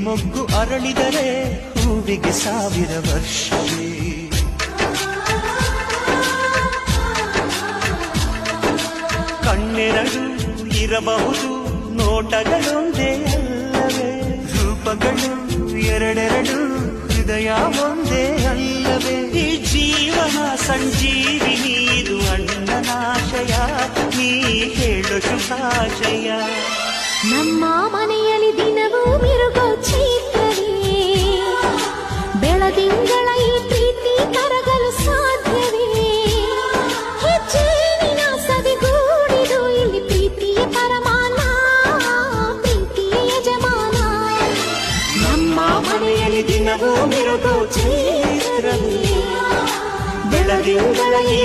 ಮೊಗ್ಗು ಅರಳಿದರೆ ಹೂವಿಗೆ 1000 ವರ್ಷವೇ. ಕಣ್ಣೆರಡು ಇರಬಹುದು ನೋಟಗಳೊಂದೇ ಅಲ್ಲವೇ, ರೂಪಗಳು ಎರಡೆರಡು ಹೃದಯ ಒಂದೇ ಅಲ್ಲವೇ. ಈ ಜೀವನ ಸಂಜೀವಿನಿ ಇದು ಅಣ್ಣನಾಶಯ, ನೀ ಹೇಳು ಶುಭಾಶಯ. ನಮ್ಮ ಮನೆಯಲ್ಲಿ ದಿನವೂ ಮಿರುಗೋ ಚೈತ್ರವೇ, ಬೆಳದಿಂಗಳ ಈ ಪ್ರೀತಿ ಕರಗಲು ಸಾಧ್ಯವೇ. ಹೆಚ್ಚೇನಿನ ಸವಿಗೂಡಿದು ಇಲ್ಲಿ ಪ್ರೀತಿಯ ಪರಮಾನ, ಪ್ರೀತಿಯ ಯಜಮಾನ. ನಮ್ಮ ಮನೆಯಲ್ಲಿ ದಿನವೂ ಮಿರುಗೋ ಚೈತ್ರವೇ, ಬೆಳದಿಂಗಳ ಈ